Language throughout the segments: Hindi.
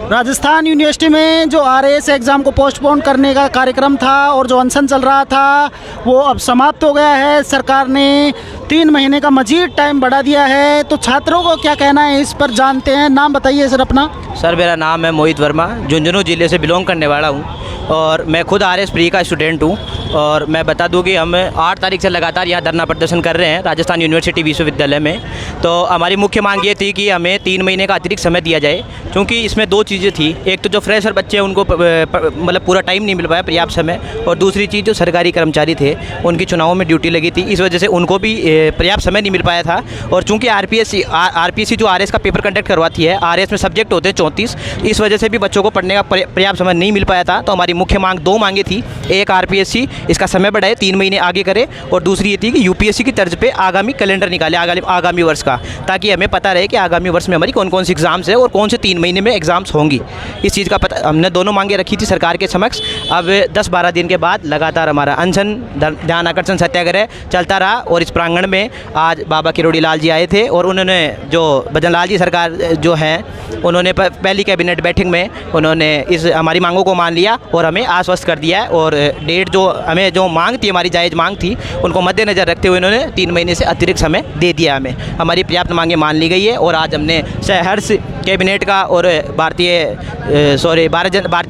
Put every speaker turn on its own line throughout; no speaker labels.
राजस्थान यूनिवर्सिटी में जो आरएएस एग्ज़ाम को पोस्टपोन करने का कार्यक्रम था और जो अनशन चल रहा था वो अब समाप्त हो गया है। सरकार ने 3 महीने का मजीद टाइम बढ़ा दिया है, तो छात्रों को क्या कहना है इस पर जानते हैं। नाम बताइए सर अपना।
सर मेरा नाम है मोहित वर्मा, झुंझुनू ज़िले से बिलोंग करने वाला हूँ और मैं खुद आरएएस प्री का स्टूडेंट हूँ। और मैं बता दूं कि हम 8 तारीख से लगातार यहाँ धरना प्रदर्शन कर रहे हैं राजस्थान यूनिवर्सिटी विश्वविद्यालय में। तो हमारी मुख्य मांग ये थी कि हमें 3 महीने का अतिरिक्त समय दिया जाए, क्योंकि इसमें 2 चीज़ें थी। एक तो जो फ्रेशर बच्चे हैं उनको मतलब पूरा टाइम नहीं मिल पाया, पर्याप्त समय, और दूसरी चीज़ जो सरकारी कर्मचारी थे उनकी चुनावों में ड्यूटी लगी थी, इस वजह से उनको भी पर्याप्त समय नहीं मिल पाया था। और चूँकि आरपीएससी जो आरएएस का पेपर कंडक्ट करवाती है, आरएएस में सब्जेक्ट होते हैं 34, इस वजह से भी बच्चों को पढ़ने का पर्याप्त समय नहीं मिल पाया था। तो हमारी मुख्य मांग 2 मांगे थी। एक, आरपीएससी इसका समय बढ़ाए, 3 महीने आगे करे, और दूसरी ये थी कि यूपीएससी की तर्ज पे आगामी कैलेंडर निकाले आगामी वर्ष का, ताकि हमें पता रहे कि आगामी वर्ष में हमारी कौन कौन सी एग्ज़ाम्स है और कौन से 3 महीने में एग्ज़ाम्स होंगी। इस चीज़ का पता हमने दोनों मांगे रखी थी सरकार के समक्ष। अब 10-12 दिन के बाद लगातार हमारा अनशन ध्यान आकर्षण सत्याग्रह चलता रहा और इस प्रांगण में आज बाबा किरोड़ी लाल जी आए थे और उन्होंने जो भजन लाल जी सरकार जो है उन्होंने पहली कैबिनेट बैठक में उन्होंने इस हमारी मांगों को मान लिया और हमें आश्वस्त कर दिया है। और डेट जो हमें जो मांग थी, हमारी जायज़ मांग थी, उनको मद्देनज़र रखते हुए इन्होंने 3 महीने से अतिरिक्त समय दे दिया हमें। हमारी पर्याप्त मांगें मान ली गई है और आज हमने सहर्ष कैबिनेट का और भारतीय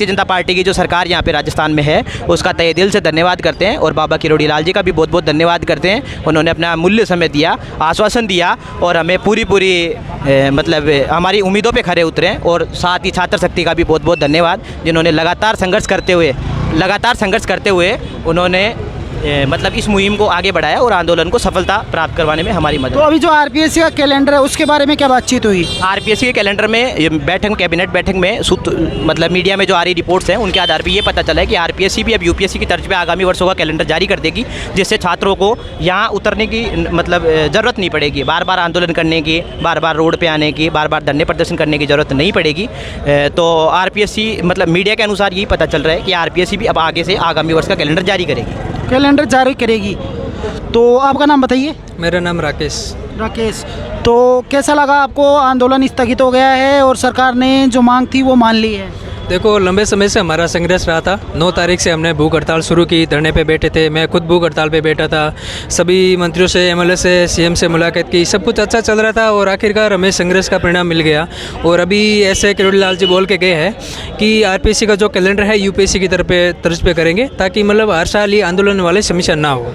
जनता पार्टी की जो सरकार यहाँ पे राजस्थान में है उसका तहे दिल से धन्यवाद करते हैं और बाबा किरोड़ी लाल जी का भी बहुत बहुत धन्यवाद करते हैं। उन्होंने अपना मूल्य समय दिया, आश्वासन दिया और हमें पूरी मतलब हमारी उम्मीदों पे खरे उतरे। और साथ ही छात्र शक्ति का भी बहुत बहुत धन्यवाद, जिन्होंने लगातार संघर्ष करते हुए उन्होंने मतलब इस मुहिम को आगे बढ़ाया और आंदोलन को सफलता प्राप्त करवाने में हमारी मदद।
तो अभी जो आरपीएससी का कैलेंडर है उसके बारे में क्या बातचीत हुई?
आरपीएससी के कैलेंडर में कैबिनेट बैठक में मतलब मीडिया में जो आ रही रिपोर्ट्स हैं उनके आधार पर ये पता चला है कि आरपीएससी भी अब यूपीएससी की तर्ज पे आगामी वर्षों का कैलेंडर जारी कर देगी, जिससे छात्रों को यहाँ उतरने की मतलब ज़रूरत नहीं पड़ेगी, बार बार आंदोलन करने की, बार बार रोड पर आने की, बार बार धरने प्रदर्शन करने की ज़रूरत नहीं पड़ेगी। तो आरपीएससी मतलब मीडिया के अनुसार यही पता चल रहा है कि आरपीएससी भी अब आगे से आगामी वर्ष का कैलेंडर जारी करेगी। तो आपका नाम बताइए।
मेरा नाम राकेश।
तो कैसा लगा आपको? आंदोलन स्थगित हो गया है और सरकार ने जो मांग थी वो मान ली है।
देखो, लंबे समय से हमारा संघर्ष रहा था। 9 तारीख से हमने भूख हड़ताल शुरू की, धरने पे बैठे थे। मैं खुद भूख हड़ताल पे बैठा था, सभी मंत्रियों से, एमएलए से, सीएम से मुलाकात की, सब कुछ अच्छा चल रहा था और आखिरकार हमें संघर्ष का परिणाम मिल गया। और अभी ऐसे किरोड़ी लाल जी बोल के गए हैं कि आरपीएससी का जो कैलेंडर है यूपीएससी की तर्ज पे करेंगे, ताकि मतलब हर साल ये आंदोलन वाले समस्या ना हो।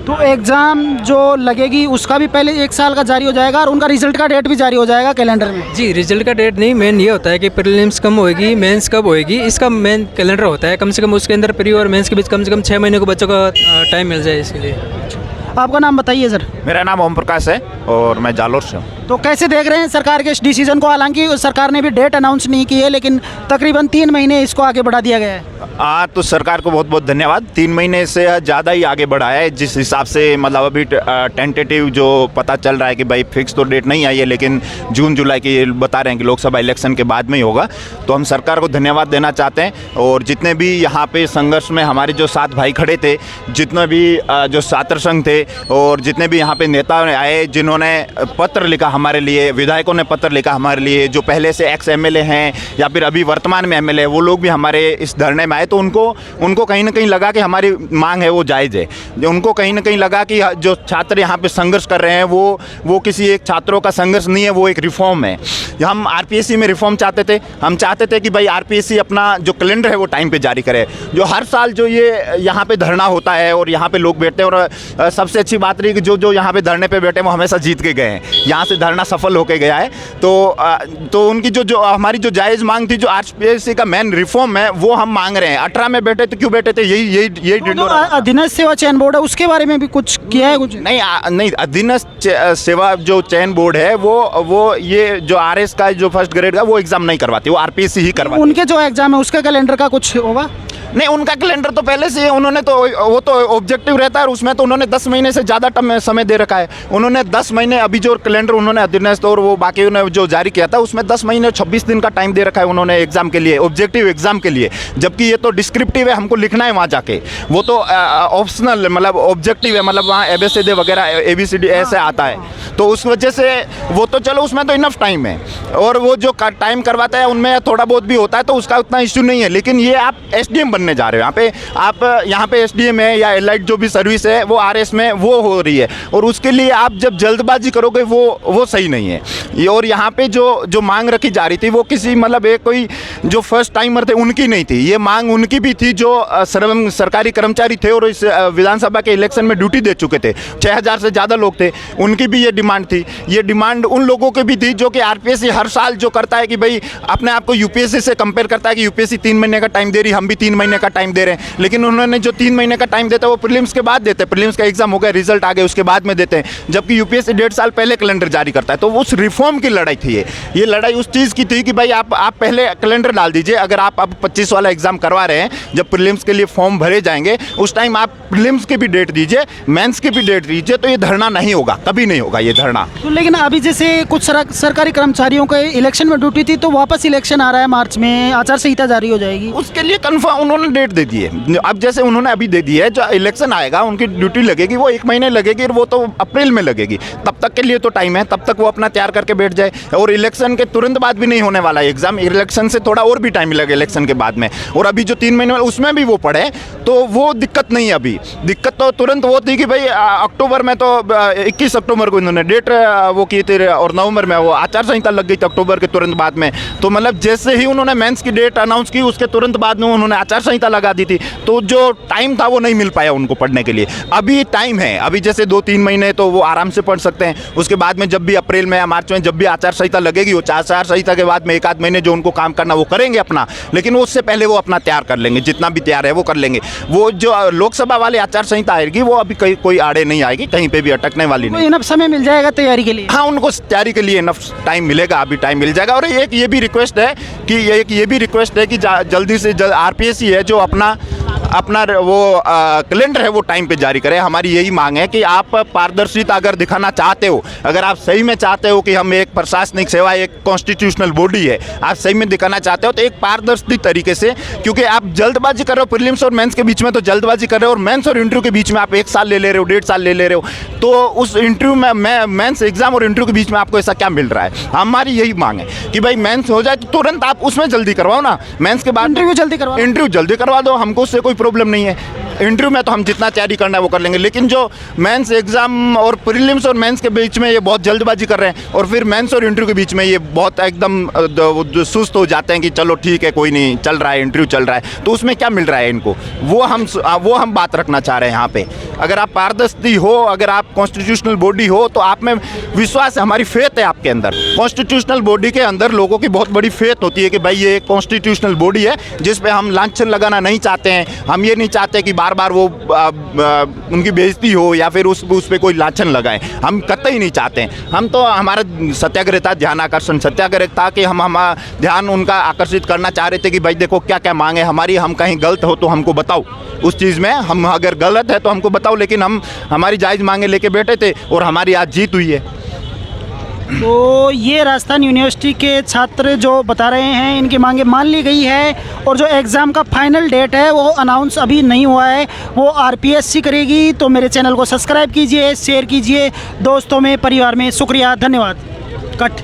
तो एग्ज़ाम जो लगेगी उसका भी पहले 1 साल का जारी हो जाएगा और उनका रिजल्ट का डेट भी जारी हो जाएगा कैलेंडर में?
जी, रिजल्ट का डेट नहीं, मेन ये होता है कि प्रीलिम्स कब होएगी, मेंस कब होएगी, इसका मेन कैलेंडर होता है। कम से कम उसके अंदर प्री और मेंस के बीच कम से कम 6 महीने को बच्चों का टाइम मिल जाए इसके लिए।
आपका नाम बताइए सर।
मेरा नाम ओम प्रकाश है और मैं जालोर से हूँ।
तो कैसे देख रहे हैं सरकार के इस डिसीजन को? हालांकि सरकार ने भी डेट अनाउंस नहीं की है, लेकिन तकरीबन 3 महीने इसको आगे बढ़ा दिया गया है।
तो सरकार को बहुत बहुत धन्यवाद। 3 महीने से ज़्यादा ही आगे बढ़ाया है, जिस हिसाब से मतलब अभी टेंटेटिव जो पता चल रहा है कि भाई फिक्स तो डेट नहीं आई है, लेकिन जून जुलाई की बता रहे हैं कि लोकसभा इलेक्शन के बाद में ही होगा। तो हम सरकार को धन्यवाद देना चाहते हैं। और जितने भी यहाँ पे संघर्ष में हमारे जो 7 भाई खड़े थे, जितने भी जो छात्र संघ थे और जितने भी यहाँ पे नेता आए, जिन्होंने पत्र लिखा हमारे लिए, विधायकों ने पत्र लिखा हमारे लिए, जो पहले से एक्स एमएलए हैं या फिर अभी वर्तमान में एमएलए, वो लोग भी हमारे इस धरने में आए। तो उनको कहीं ना कहीं लगा कि हमारी मांग है वो जायज़ है। उनको कहीं ना कहीं लगा कि जो छात्र यहाँ पे संघर्ष कर रहे हैं वो किसी एक छात्रों का संघर्ष नहीं है, वो एक रिफॉर्म है। हम आरपीएससी में रिफॉर्म चाहते थे। हम चाहते थे कि भाई आरपीएससी अपना जो कैलेंडर है वो टाइम पे जारी करे। जो हर साल जो ये यहाँ पे धरना होता है और यहाँ पे लोग बैठते हैं, और सबसे अच्छी बात रही कि जो यहाँ पे धरने पे बैठे वो हमेशा जीत के गए हैं, यहाँ से धरना सफल होके गया है। तो उनकी जो हमारी जो जायज़ मांग थी, जो आरपीएससी का मेन रिफॉर्म है, वो हम मांग रहे हैं। 18 में बैठे तो क्यों बैठे थे, यही
अधीनस्थ सेवा चयन बोर्ड है, उसके बारे में भी कुछ किया है? कुछ
नहीं, अधीनस्थ सेवा जो चयन बोर्ड है वो ये जो आरएस का जो फर्स्ट ग्रेड का वो एग्जाम नहीं करवाती, वो आरपीएससी ही करवाती।
उनके जो एग्जाम है उसका कैलेंडर का कुछ होगा?
नहीं, उनका कैलेंडर तो पहले से उन्होंने तो वो तो ऑब्जेक्टिव रहता है और उसमें तो उन्होंने 10 महीने से ज़्यादा समय दे रखा है। उन्होंने 10 महीने अभी जो कैलेंडर उन्होंने अधीनस्थ और वो बाकी उन्होंने जो जारी किया था उसमें 10 महीने 26 दिन का टाइम दे रखा है उन्होंने एग्जाम के लिए, ऑब्जेक्टिव एग्जाम के लिए। जबकि ये तो डिस्क्रिप्टिव है, हमको लिखना है वहाँ जाके, वो तो ऑप्शनल मतलब ऑब्जेक्टिव है, मतलब वहाँ ABCD वगैरह ABCD ऐसे आता है। तो उस वजह से वो तो चलो उसमें तो इनफ टाइम है, और वो जो टाइम करवाता है उनमें थोड़ा बहुत भी होता है तो उसका उतना इश्यू नहीं है। लेकिन ये आप SDM बनने जा रहे हो, यहाँ पे SDM है या एलाइट जो भी सर्विस है वो RS में वो हो रही है, और उसके लिए आप जब जल्दबाजी करोगे वो सही नहीं है। ये और यहाँ पे जो मांग रखी जा रही थी वो किसी मतलब एक कोई जो फर्स्ट टाइमर थे उनकी नहीं थी, ये मांग उनकी भी थी जो सरकारी कर्मचारी थे और इस विधानसभा के इलेक्शन में ड्यूटी दे चुके थे, 6000 से ज़्यादा लोग थे, उनकी भी ये डिमांड थी। ये डिमांड उन लोगों की भी थी जो कि RPSC हर साल जो करता है कि भाई अपने आप को UPSC से कंपेयर करता है कि UPSC 3 महीने का टाइम दे रही, हम भी 3 महीने का टाइम दे रहे हैं। लेकिन उन्होंने जो 3 महीने का टाइम देता है वो प्रीलिम्स के बाद देते हैं, प्रीलिम्स का एग्जाम हो गया, रिजल्ट आ गए, उसके बाद में देते हैं। जबकि UPSC 1.5 साल पहले कैलेंडर जारी करता है। तो उस रिफॉर्म की लड़ाई थी ये लड़ाई उस चीज़ की थी कि भाई आप पहले कैलेंडर डाल दीजिए। अगर आप अब 25 वाला एग्जाम करवा रहे हैं, जब प्रीलिम्स के लिए फॉर्म भरे जाएंगे उस टाइम आप प्रीलिम्स की भी डेट दीजिए, मेंस की भी डेट दीजिए, तो ये धरना नहीं होगा, कभी नहीं होगा ये धरना।
तो लेकिन अभी जैसे कुछ सरकारी कर्मचारियों के इलेक्शन में ड्यूटी थी तो वापस इलेक्शन आ रहा है, मार्च में आचार संहिता जारी हो जाएगी,
उसके लिए कंफर्म उन्होंने डेट दे दी है। अब जैसे उन्होंने अभी दे दी है, जो इलेक्शन आएगा उनकी ड्यूटी लगेगी वो 1 महीने लगेगी और वो तो अप्रैल में लगेगी, तब तक के लिए तो टाइम है, तब तक वो अपना तैयार करके बैठ जाए। और इलेक्शन के तुरंत बाद भी नहीं होने वाला है एग्जाम, इलेक्शन से थोड़ा और भी टाइम लगेगा इलेक्शन के बाद में, और अभी जो 3 महीने उसमें भी वो पढ़े तो वो दिक्कत नहीं है। अभी दिक्कत तो तुरंत वो थी कि भाई अक्टूबर में तो 21 अक्टूबर को इन्होंने डेट वो की थी और नवंबर में वो आचार संहिता लग गई थी अक्टूबर के तुरंत बाद में। तो मतलब जैसे ही उन्होंने मेंस की डेट अनाउंस की उसके तुरंत बाद में उन्होंने आचार संहिता लगा दी थी, तो जो टाइम था वो नहीं मिल पाया उनको पढ़ने के लिए। अभी टाइम है, अभी जैसे 2-3 महीने तो वो आराम से पढ़ सकते हैं। उसके बाद में जब भी अप्रैल में या मार्च में जब भी आचार संहिता लगेगी, वो आचार संहिता के बाद में 1-8 महीने जो उनको काम करना वो करेंगे अपना, लेकिन उससे पहले वो अपना तैयार कर लेंगे, जितना भी तैयार है वो कर लेंगे। वो जो लोकसभा वाली आचार संहिता आएगी वो अभी कोई आड़े नहीं आएगी, कहीं पे भी अटकने वाली नहीं।
इनफ समय मिल जाएगा तैयारी के लिए?
हाँ, उनको तैयारी के लिए इनफ टाइम मिलेगा, अभी टाइम मिल जाएगा। और एक ये भी रिक्वेस्ट है कि जल्दी से जल्द RPSC है जो अपना वो कैलेंडर है वो टाइम पे जारी करें। हमारी यही मांग है कि आप पारदर्शिता अगर दिखाना चाहते हो, अगर आप सही में चाहते हो कि हम एक प्रशासनिक सेवा, एक कॉन्स्टिट्यूशनल बॉडी है, आप सही में दिखाना चाहते हो तो एक पारदर्शी तरीके से, क्योंकि आप जल्दबाजी कर रहे हो प्रीलिम्स और मेंस के बीच में, तो जल्दबाजी कर रहे हो, और मेंस और इंटरव्यू के बीच में आप 1 साल ले रहे हो, 1.5 साल ले रहे हो, तो उस इंटरव्यू में मेंस एग्जाम और इंटरव्यू के बीच में आपको ऐसा क्या मिल रहा है? हमारी यही मांग है कि भाई मेंस हो जाए तो तुरंत आप उसमें जल्दी करवाओ ना, मेंस के बाद
इंटरव्यू जल्दी करवा
दो, हमको उससे कोई प्रॉब्लम नहीं है। इंटरव्यू में तो हम जितना तैयारी करना है वो कर लेंगे, लेकिन जो मेंस एग्जाम और प्रीलिम्स और मेंस के बीच में ये बहुत जल्दबाजी कर रहे हैं, और फिर मेंस और इंटरव्यू के बीच में ये बहुत एकदम सुस्त हो जाते हैं कि चलो ठीक है कोई नहीं, चल रहा है, इंटरव्यू चल रहा है, तो उसमें क्या मिल रहा है इनको, वो हम बात रखना चाह रहे हैं यहाँ पे। अगर आप पारदर्शी हो, अगर आप कॉन्स्टिट्यूशनल बॉडी हो, तो आप में विश्वास है, हमारी फेथ है आपके अंदर। कॉन्स्टिट्यूशनल बॉडी के अंदर लोगों की बहुत बड़ी फेथ होती है कि भाई ये एक कॉन्स्टिट्यूशनल बॉडी है जिस पे हम लांछन लगाना नहीं चाहते हैं। हम ये नहीं चाहते कि बार बार वो उनकी बेइज्जती हो या फिर उस पे कोई लांछन लगाएं, हम कतई नहीं चाहते हैं। हम तो हमारा सत्याग्रह था, ध्यान आकर्षण सत्याग्रह था कि हम ध्यान उनका आकर्षित करना चाह रहे थे कि भाई देखो क्या क्या मांगे हमारी, हम कहीं गलत हो तो हमको बताओ, उस चीज़ में हम अगर गलत है तो हमको बताओ। लेकिन हम हमारी जायज़ मांगे लेके बैठे थे और हमारी आज जीत हुई है।
तो ये राजस्थान यूनिवर्सिटी के छात्र जो बता रहे हैं, इनकी मांगे मान ली गई है, और जो एग्ज़ाम का फाइनल डेट है वो अनाउंस अभी नहीं हुआ है, वो RPSC करेगी। तो मेरे चैनल को सब्सक्राइब कीजिए, शेयर कीजिए दोस्तों में, परिवार में। शुक्रिया, धन्यवाद। कट।